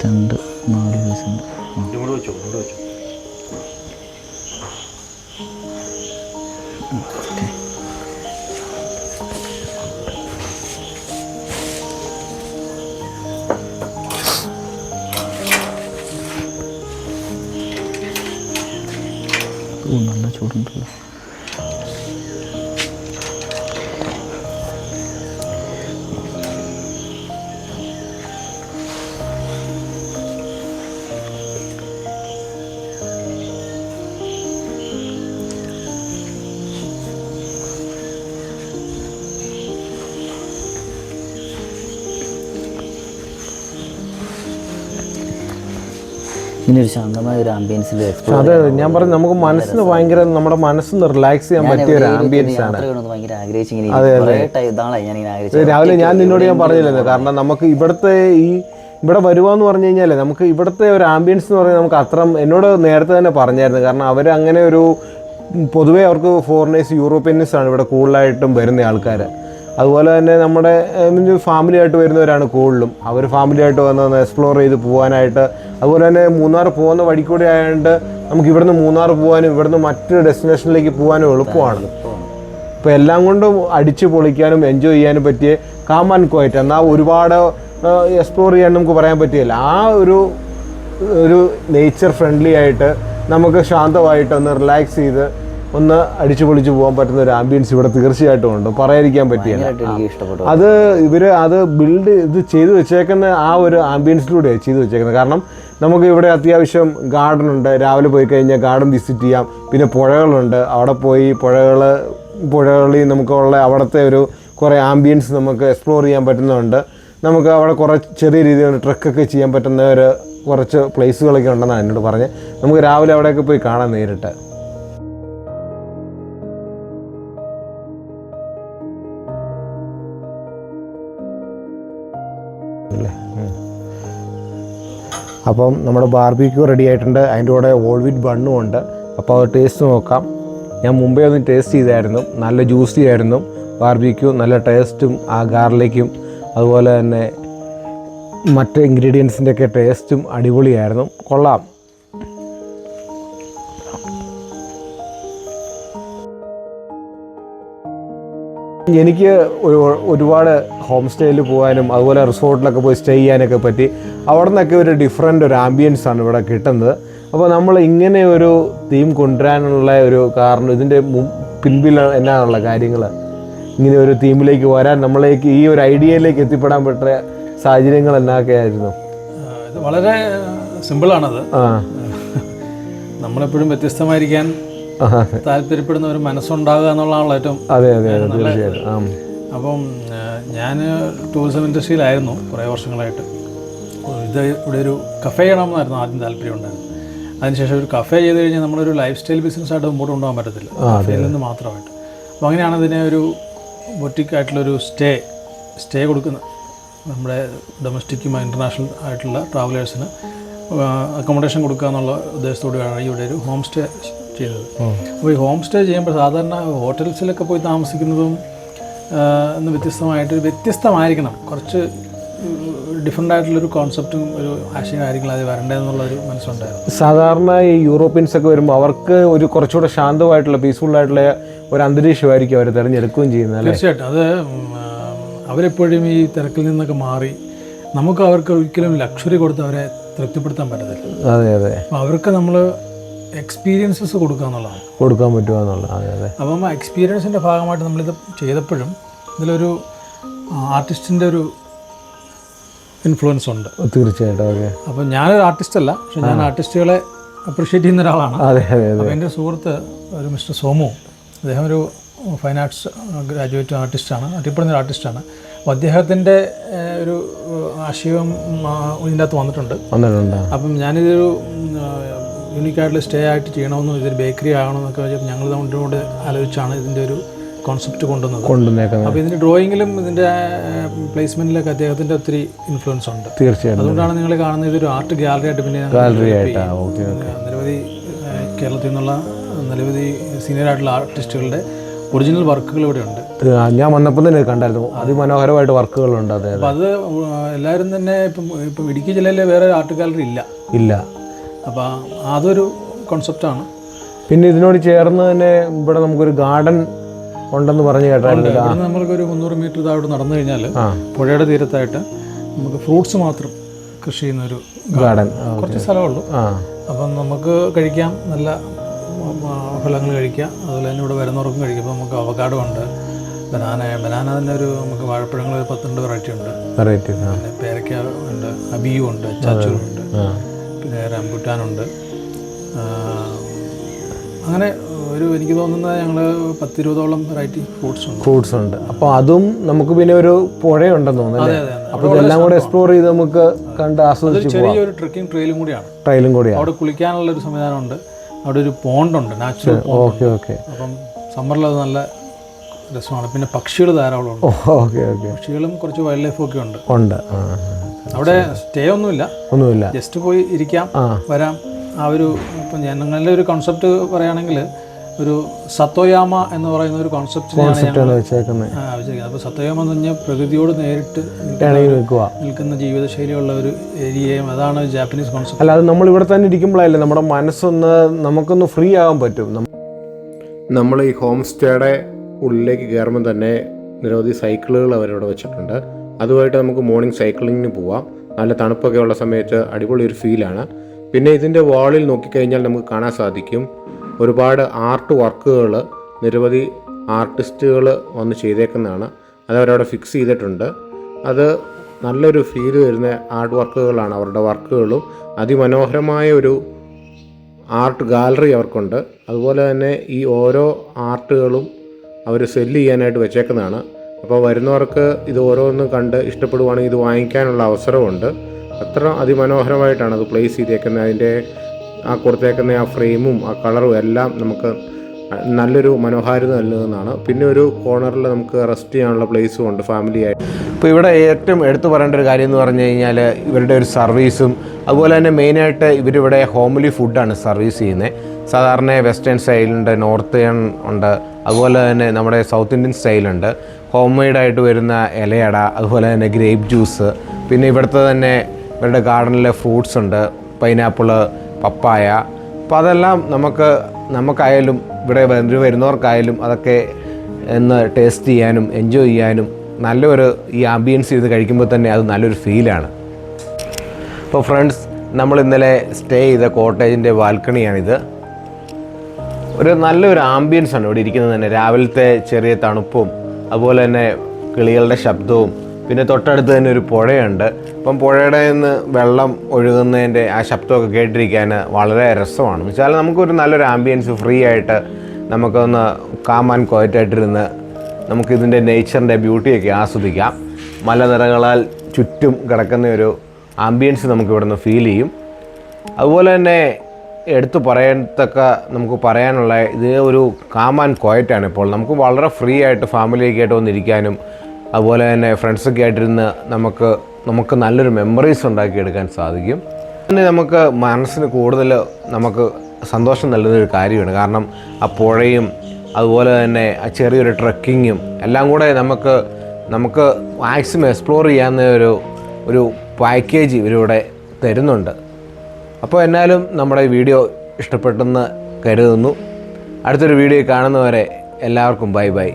2 4 പീസ് ഉണ്ട്. ഇതും കൂടെ വെച്ചോ. നല്ല ചൂടുണ്ടല്ലോ. ഇങ്ങനെ ഒരു ശാന്തമായ ഒരു ആംബിയൻസിൽ അതെ ഞാൻ പറഞ്ഞു നമുക്ക് മനസ്സിന് ഭയങ്കര നമ്മുടെ മനസ്സിന് റിലാക്സ് ചെയ്യാൻ പറ്റിയ ഒരു ആംബിയൻസ് ആണ്. ഭയങ്കര ആഗ്രഹിച്ചു. രാവിലെ ഞാൻ നിന്നോട് ഞാൻ പറഞ്ഞില്ലല്ലോ, കാരണം നമുക്ക് ഇവിടുത്തെ ഇവിടെ വരുവാന്ന് പറഞ്ഞു കഴിഞ്ഞാൽ നമുക്ക് ഇവിടുത്തെ ഒരു ആംബിയൻസ് എന്ന് പറയുന്നത് നമുക്ക് അത്ര എന്നോട് നേരത്തെ തന്നെ പറഞ്ഞായിരുന്നു. കാരണം അവർ അങ്ങനെ ഒരു പൊതുവേ അവർക്ക് ഫോറിനേഴ്സ് യൂറോപ്യൻസ് ആണ് ഇവിടെ കൂടുതലായിട്ടും വരുന്ന ആൾക്കാർ. അതുപോലെ തന്നെ നമ്മുടെ ഫാമിലി ആയിട്ട് വരുന്നവരാണ് കൂടുതലും. അവർ ഫാമിലി ആയിട്ട് വന്ന് എക്സ്പ്ലോർ ചെയ്ത് പോകാനായിട്ട്. അതുപോലെ തന്നെ മൂന്നാർ പോകുന്ന വഴി കൂടി ആയതുകൊണ്ട് നമുക്ക് ഇവിടുന്ന് മൂന്നാർ പോകാനും ഇവിടുന്ന് മറ്റൊരു ഡെസ്റ്റിനേഷനിലേക്ക് പോകാനും എളുപ്പമാണ്. ഇപ്പോൾ എല്ലാം കൊണ്ടും അടിച്ച് പൊളിക്കാനും എൻജോയ് ചെയ്യാനും പറ്റിയ കാം ആൻഡ് ക്വയറ്റ്. എന്നാൽ ഒരുപാട് എക്സ്പ്ലോർ ചെയ്യാൻ നമുക്ക് പറയാൻ പറ്റില്ല. ആ ഒരു നേച്ചർ ഫ്രണ്ട്ലി ആയിട്ട് നമുക്ക് ശാന്തമായിട്ട് ഒന്ന് റിലാക്സ് ചെയ്ത് ഒന്ന് അടിച്ചു പൊളിച്ച് പോകാൻ പറ്റുന്ന ഒരു ആംബിയൻസ് ഇവിടെ തീർച്ചയായിട്ടും ഉണ്ട്, പറയാതിരിക്കാൻ പറ്റില്ല. അത് ചെയ്തു വെച്ചേക്കുന്ന ആ ഒരു ആംബിയൻസിലൂടെയാണ് ചെയ്തു വെച്ചേക്കുന്നത്. കാരണം നമുക്ക് ഇവിടെ അത്യാവശ്യം ഗാർഡൻ ഉണ്ട്. രാവിലെ പോയി കഴിഞ്ഞാൽ ഗാർഡൻ വിസിറ്റ് ചെയ്യാം. പിന്നെ പുഴകളുണ്ട്. അവിടെ പോയി പുഴകളിൽ നമുക്കുള്ള അവിടുത്തെ കുറേ ആംബിയൻസ് നമുക്ക് എക്സ്പ്ലോർ ചെയ്യാൻ പറ്റുന്നുണ്ട്. നമുക്ക് അവിടെ ചെറിയ രീതിയിൽ ട്രക്കൊക്കെ ചെയ്യാൻ പറ്റുന്ന കുറച്ച് പ്ലേസുകളൊക്കെ ഉണ്ടെന്നാണ് എന്നോട് പറഞ്ഞത്. നമുക്ക് രാവിലെ അവിടെയൊക്കെ പോയി കാണാൻ നേരിട്ട്. അപ്പം നമ്മുടെ ബാർബിക്യൂ റെഡി ആയിട്ടുണ്ട്. അതിൻ്റെ കൂടെ ഓൾ വീറ്റ് ബണ്ണും ഉണ്ട്. അപ്പോൾ അത് ടേസ്റ്റ് നോക്കാം. ഞാൻ മുമ്പേ ഒന്ന് ടേസ്റ്റ് ചെയ്തായിരുന്നു. നല്ല ജ്യൂസി ആയിരുന്നു ബാർബിക്യൂ. നല്ല ടേസ്റ്റും ആ ഗാർലിക്കും അതുപോലെ തന്നെ മറ്റ് ഇൻഗ്രീഡിയൻസിൻ്റെയൊക്കെ ടേസ്റ്റും അടിപൊളിയായിരുന്നു. കൊള്ളാം. എനിക്ക് ഒരുപാട് ഹോം സ്റ്റേയിൽ പോകാനും അതുപോലെ റിസോർട്ടിലൊക്കെ പോയി സ്റ്റേ ചെയ്യാനൊക്കെ പറ്റി. അവിടെ നിന്നൊക്കെ ഒരു ഡിഫറെൻ്റ് ഒരു ആംബിയൻസ് ആണ് ഇവിടെ കിട്ടുന്നത്. അപ്പോൾ നമ്മൾ ഇങ്ങനെ ഒരു തീം കൊണ്ടുവരാനുള്ള ഒരു കാരണം ഇതിൻ്റെ പിൻപിൽ എന്നാണുള്ള കാര്യങ്ങൾ, ഇങ്ങനെ ഒരു തീമിലേക്ക് വരാൻ നമ്മളേക്ക് ഈ ഒരു ഐഡിയയിലേക്ക് എത്തിപ്പെടാൻ പറ്റിയ സാഹചര്യങ്ങൾ എന്നൊക്കെ ആയിരുന്നു? ഇത് വളരെ സിമ്പിളാണത്. നമ്മളെപ്പോഴും വ്യത്യസ്തമായിരിക്കാൻ താല്പര്യപ്പെടുന്ന ഒരു മനസ്സുണ്ടാകുക എന്നുള്ളതാണല്ലോ ഏറ്റവും. അതെ തീർച്ചയായിട്ടും. അപ്പം ഞാൻ ടൂറിസം ഇൻഡസ്ട്രിയിലായിരുന്നു കുറേ വർഷങ്ങളായിട്ട്. ഇവിടെ ഒരു കഫേ ചെയ്യണമെന്നായിരുന്നു ആദ്യം താല്പര്യം ഉണ്ടായിരുന്നു. അതിനുശേഷം ഒരു കഫേ ചെയ്ത് കഴിഞ്ഞാൽ നമ്മളൊരു ലൈഫ് സ്റ്റൈൽ ബിസിനസ്സായിട്ട് മുമ്പോട്ട് കൊണ്ടുപോകാൻ പറ്റത്തില്ല, കഫേയിൽ നിന്ന് മാത്രമായിട്ട്. അപ്പോൾ അങ്ങനെയാണ് ഇതിനെ ഒരു ബൊട്ടിക്കായിട്ടുള്ളൊരു സ്റ്റേ കൊടുക്കുന്ന നമ്മുടെ ഡൊമസ്റ്റിക്കും ഇൻ്റർനാഷണൽ ആയിട്ടുള്ള ട്രാവലേഴ്സിന് അക്കോമഡേഷൻ കൊടുക്കുക എന്നുള്ള ഉദ്ദേശത്തോടെയാണ് ഇവിടെ ഒരു ഹോം സ്റ്റേ ചെയ്തത്. അപ്പോൾ ഈ ഹോം സ്റ്റേ ചെയ്യുമ്പോൾ സാധാരണ ഹോട്ടൽസിലൊക്കെ പോയി താമസിക്കുന്നതും എന്ന് വ്യത്യസ്തമായിരിക്കണം. കുറച്ച് ഡിഫറെൻ്റ് ആയിട്ടുള്ളൊരു കോൺസെപ്റ്റും ഒരു ആശയം കാര്യങ്ങളും അത് വരേണ്ടതെന്നുള്ളൊരു മനസ്സുണ്ടായിരുന്നു. സാധാരണ ഈ യൂറോപ്യൻസ് ഒക്കെ വരുമ്പോൾ അവർക്ക് ഒരു കുറച്ചുകൂടെ ശാന്തമായിട്ടുള്ള പീസ്ഫുൾ ആയിട്ടുള്ള ഒരു അന്തരീക്ഷമായിരിക്കും അവർ തിരഞ്ഞെടുക്കുകയും ചെയ്യുന്നത്. തീർച്ചയായിട്ടും അത് അവരെപ്പോഴും ഈ തിരക്കിൽ നിന്നൊക്കെ മാറി നമുക്ക് അവർക്ക് ഒരിക്കലും ലക്ഷറി കൊടുത്ത് അവരെ തൃപ്തിപ്പെടുത്താൻ പറ്റത്തില്ല. അതെ അപ്പോൾ അവർക്ക് നമ്മൾ എക്സ്പീരിയൻസസ് കൊടുക്കുക എന്നുള്ളതാണ്, കൊടുക്കാൻ പറ്റുക എന്നുള്ളത്. അതെ. അപ്പം എക്സ്പീരിയൻസിൻ്റെ ഭാഗമായിട്ട് നമ്മളിത് ചെയ്തപ്പോഴും ഇതിലൊരു ആർട്ടിസ്റ്റിൻ്റെ ഒരു ഇൻഫ്ലുവൻസ് ഉണ്ട്. തീർച്ചയായിട്ടും. ഓക്കെ. അപ്പം ഞാനൊരു ആർട്ടിസ്റ്റല്ല, പക്ഷെ ഞാൻ ആർട്ടിസ്റ്റുകളെ അപ്രിഷ്യേറ്റ് ചെയ്യുന്ന ഒരാളാണ്. അതെ. അപ്പോൾ എൻ്റെ സുഹൃത്ത് ഒരു മിസ്റ്റർ സോമു, അദ്ദേഹം ഒരു ഫൈൻ ആർട്സ് ഗ്രാജുവേറ്റ് ആർട്ടിസ്റ്റാണ്, അറിയപ്പെടുന്ന ഒരു ആർട്ടിസ്റ്റാണ്. അപ്പോൾ അദ്ദേഹത്തിൻ്റെ ഒരു ആശയവും ഇതിൻ്റെ അകത്ത് വന്നിട്ടുണ്ട്. അപ്പം ഞാനിതൊരു യൂണിക്കായിട്ടുള്ള സ്റ്റേ ആയിട്ട് ചെയ്യണമെന്നും ഇതൊരു ബേക്കറി ആകണമെന്നൊക്കെ വെച്ചാൽ ഞങ്ങൾ നമ്മളോട് ആലോചിച്ചാണ് ഇതിൻ്റെ ഒരു കോൺസെപ്റ്റ് കൊണ്ടുവന്നത്. അപ്പോൾ ഇതിൻ്റെ ഡ്രോയിങ്ങിലും ഇതിൻ്റെ പ്ലേസ്മെൻറ്റിലൊക്കെ അദ്ദേഹത്തിൻ്റെ ഒത്തിരി ഇൻഫ്ലുവൻസ് ഉണ്ട്. തീർച്ചയായിട്ടും. അതുകൊണ്ടാണ് നിങ്ങൾ കാണുന്നത് ഇതൊരു ആർട്ട് ഗാലറി ആയിട്ട് പിന്നെ നിരവധി കേരളത്തിൽ നിന്നുള്ള നിരവധി സീനിയർ ആയിട്ടുള്ള ആർട്ടിസ്റ്റുകളുടെ ഒറിജിനൽ വർക്കുകൾ ഇവിടെ ഉണ്ട്. ഞാൻ വന്നപ്പോൾ തന്നെ കണ്ടായിരുന്നു, അതിമനോഹരമായിട്ട് വർക്കുകളുണ്ട്. അതെ. അപ്പോൾ അത് എല്ലാവരും തന്നെ ഇപ്പം ഇടുക്കി ജില്ലയിലെ വേറെ ആർട്ട് ഗാലറി ഇല്ല. അപ്പോൾ അതൊരു കോൺസെപ്റ്റാണ്. പിന്നെ ഇതിനോട് ചേർന്ന് തന്നെ ഇവിടെ നമുക്കൊരു ഗാർഡൻ ഉണ്ടെന്ന് പറഞ്ഞു കേട്ടായിരുന്നു. ഇവിടുന്ന് നമ്മൾക്കൊരു 300 മീറ്റർ താഴോട്ട് നടന്നു കഴിഞ്ഞാൽ പുഴയുടെ തീരത്തായിട്ട് നമുക്ക് ഫ്രൂട്ട്സ് മാത്രം കൃഷി ചെയ്യുന്നൊരു ഗാർഡൻ, കുറച്ച് സ്ഥലമുള്ളൂ. അപ്പം നമുക്ക് കഴിക്കാം, നല്ല ഫലങ്ങൾ കഴിക്കാം. അതുപോലെ തന്നെ ഇവിടെ വരുന്നവർക്കും കഴിക്കാം. ഇപ്പോൾ നമുക്ക് അവക്കാഡോ ഉണ്ട്, ബനാന തന്നെ നമുക്ക് വാഴപ്പഴങ്ങൾ 12 വെറൈറ്റി ഉണ്ട്. പിന്നെ പേരയ്ക്ക ഉണ്ട്, അബിയു ഉണ്ട്, ചാച്ചൂറുണ്ട്, പിന്നെ റംബുട്ടാനുണ്ട്. അങ്ങനെ എനിക്ക് തോന്നുന്നത് ഞങ്ങൾ 10-20ഓളം വെറൈറ്റി ഫ്രൂട്ട്സ് ഉണ്ട്. അപ്പോൾ അതും നമുക്ക് പിന്നെ ഒരു പുഴയുണ്ടെന്ന് തോന്നുന്നു. അപ്പോൾ ഇതെല്ലാം കൂടെ എക്സ്പ്ലോർ ചെയ്ത് നമുക്ക് കണ്ട് ആസ്വദിച്ച് ചെറിയൊരു ട്രെക്കിംഗ് ട്രെയിലും കൂടിയാണ്. അവിടെ കുളിക്കാനുള്ള ഒരു സംവിധാനമുണ്ട്. അവിടെ ഒരു പോണ്ടുണ്ട്, നാച്ചുറൽ. ഓക്കെ. അപ്പം സമ്മറിൽ അത് നല്ല രസമാണ്. പിന്നെ പക്ഷികൾ ധാരാളം ഉണ്ട്. പക്ഷികളും കുറച്ച് വൈൽഡ് ലൈഫും ഒക്കെ ഉണ്ട്. അവിടെ സ്റ്റേ ഒന്നുമില്ല, ജസ്റ്റ് പോയി ഇരിക്കാം, വരാം. ആ ഒരു ഇപ്പം ഞങ്ങളുടെ ഒരു കോൺസെപ്റ്റ് പറയുകയാണെങ്കിൽ ഒരു സത്തോയാമ എന്ന് പറയുന്ന ഒരു കോൺസെപ്റ്റിനാണ് വെച്ചേക്കുന്നത്. അപ്പോൾ സത്തോയാമ എന്ന് പറഞ്ഞാൽ പ്രകൃതിയോട് നേരിട്ട് നിൽക്കുന്ന ജീവിതശൈലിയുള്ള ഒരു ഏരിയയും, അതാണ് ജാപ്പനീസ് കോൺസെപ്റ്റ്. അല്ല, അത് നമ്മൾ ഇവിടെ തന്നെ ഇരിക്കുമ്പോഴല്ലേ നമ്മുടെ മനസ്സൊന്ന് നമുക്കൊന്ന് ഫ്രീ ആകാൻ പറ്റും. നമ്മൾ ഈ ഹോം സ്റ്റേയുടെ ഉള്ളിലേക്ക് കയറുമ്പോൾ തന്നെ നിരവധി സൈക്കിളുകൾ അവരവിടെ വെച്ചിട്ടുണ്ട്. അതുമായിട്ട് നമുക്ക് മോർണിംഗ് സൈക്ലിങ്ങിന് പോവാം. നല്ല തണുപ്പൊക്കെ ഉള്ള സമയത്ത് അടിപൊളി ഒരു ഫീലാണ്. പിന്നെ ഇതിൻ്റെ വാളിൽ നോക്കിക്കഴിഞ്ഞാൽ നമുക്ക് കാണാൻ സാധിക്കും ഒരുപാട് ആർട്ട് വർക്കുകൾ, നിരവധി ആർട്ടിസ്റ്റുകൾ വന്ന് ചെയ്തേക്കുന്നതാണ്. അതവരവിടെ ഫിക്സ് ചെയ്തിട്ടുണ്ട്. അത് നല്ലൊരു ഫീല് വരുന്ന ആർട്ട് വർക്കുകളാണ് അവരുടെ വർക്കുകളും. അതിമനോഹരമായ ഒരു ആർട്ട് ഗാലറി അവർക്കുണ്ട്. അതുപോലെ തന്നെ ഈ ഓരോ ആർട്ടുകളും അവർ സെല്ല് ചെയ്യാനായിട്ട് വെച്ചേക്കുന്നതാണ്. അപ്പോൾ വരുന്നവർക്ക് ഇത് ഓരോന്നും കണ്ട് ഇഷ്ടപ്പെടുവാണെങ്കിൽ ഇത് വാങ്ങിക്കാനുള്ള അവസരമുണ്ട്. അത്ര അതിമനോഹരമായിട്ടാണ് അത് പ്ലേസ് ചെയ്തേക്കുന്നത്. അതിൻ്റെ ആ കൊടുത്തേക്കുന്ന ആ ഫ്രെയിമും ആ കളറും എല്ലാം നമുക്ക് നല്ലൊരു മനോഹാരിത നൽകുന്നതാണ്. പിന്നെ ഒരു കോർണറിൽ നമുക്ക് റെസ്റ്റ് ചെയ്യാനുള്ള പ്ലേസും ഉണ്ട് ഫാമിലിയായിട്ട്. ഇപ്പോൾ ഇവിടെ ഏറ്റവും എടുത്തു പറയേണ്ട ഒരു കാര്യം എന്ന് പറഞ്ഞു കഴിഞ്ഞാൽ ഇവരുടെ ഒരു സർവീസും, അതുപോലെ തന്നെ മെയിനായിട്ട് ഇവരിവിടെ ഹോംലി ഫുഡാണ് സർവീസ് ചെയ്യുന്നത്. സാധാരണ വെസ്റ്റേൺ സ്റ്റൈലുണ്ട്, നോർത്ത് ഇന്ത്യൻ ഉണ്ട്, അതുപോലെ തന്നെ നമ്മുടെ സൗത്ത് ഇന്ത്യൻ സ്റ്റൈലുണ്ട്. ഹോം മെയ്ഡായിട്ട് വരുന്ന ഇലയട, അതുപോലെ തന്നെ ഗ്രേപ്പ് ജ്യൂസ്, പിന്നെ ഇവിടുത്തെ തന്നെ ഇവരുടെ ഗാർഡനിലെ ഫ്രൂട്ട്സ് ഉണ്ട്, പൈനാപ്പിള്, പപ്പായ. അപ്പോൾ അതെല്ലാം നമുക്കായാലും ഇവിടെ വരുന്നവർക്കായാലും അതൊക്കെ ഒന്ന് ടേസ്റ്റ് ചെയ്യാനും എൻജോയ് ചെയ്യാനും നല്ലൊരു ഈ ആംബിയൻസ് ചെയ്ത് കഴിക്കുമ്പോൾ തന്നെ അത് നല്ലൊരു ഫീലാണ്. അപ്പോൾ ഫ്രണ്ട്സ്, നമ്മൾ ഇന്നലെ സ്റ്റേ ചെയ്ത കോട്ടേജിൻ്റെ ബാൽക്കണിയാണിത്. നല്ലൊരു ആംബിയൻസ് ആണ് ഇവിടെ ഇരിക്കുന്നത് തന്നെ. രാവിലത്തെ ചെറിയ തണുപ്പും അതുപോലെ തന്നെ കിളികളുടെ ശബ്ദവും, പിന്നെ തൊട്ടടുത്ത് തന്നെ ഒരു പുഴയുണ്ട്. അപ്പം പുഴയുടെ നിന്ന് വെള്ളം ഒഴുകുന്നതിൻ്റെ ആ ശബ്ദമൊക്കെ കേട്ടിരിക്കാൻ വളരെ രസമാണ്. എന്ന് വെച്ചാൽ നമുക്കൊരു നല്ലൊരു ആംബിയൻസ് ഫ്രീ ആയിട്ട് നമുക്കൊന്ന് കാം ആൻഡ് ക്വയറ്റായിട്ടിരുന്ന് നമുക്കിതിൻ്റെ നേച്ചറിൻ്റെ ബ്യൂട്ടിയൊക്കെ ആസ്വദിക്കാം. മലനിരകളാൽ ചുറ്റും കിടക്കുന്ന ഒരു ആംബിയൻസ് നമുക്ക് ഇവിടെ നിന്ന് ഫീൽ ചെയ്യും. അതുപോലെ തന്നെ എടുത്തു പറയത്തക്ക നമുക്ക് പറയാനുള്ള ഇത് ഒരു കാം ആൻഡ് ക്വയറ്റാണ്. ഇപ്പോൾ നമുക്ക് വളരെ ഫ്രീ ആയിട്ട് ഫാമിലിയൊക്കെ ആയിട്ട് വന്നിരിക്കാനും അതുപോലെ തന്നെ ഫ്രണ്ട്സൊക്കെ ആയിട്ടിരുന്ന് നമുക്ക് നല്ലൊരു മെമ്മറീസ് ഉണ്ടാക്കിയെടുക്കാൻ സാധിക്കും. പിന്നെ നമുക്ക് മനസ്സിന് കൂടുതൽ നമുക്ക് സന്തോഷം നൽകുന്നൊരു കാര്യമാണ്. കാരണം ആ പുഴയും അതുപോലെ തന്നെ ആ ചെറിയൊരു ട്രക്കിങ്ങും എല്ലാം കൂടെ നമുക്ക് മാക്സിമം എക്സ്പ്ലോർ ചെയ്യാവുന്ന ഒരു പാക്കേജ് ഇവരിവിടെ തരുന്നുണ്ട്. അപ്പോൾ എന്നാലും നമ്മുടെ വീഡിയോ ഇഷ്ടപ്പെട്ടെന്ന് കരുതുന്നു. അടുത്തൊരു വീഡിയോ കാണുന്നവരെ എല്ലാവർക്കും ബൈ ബൈ.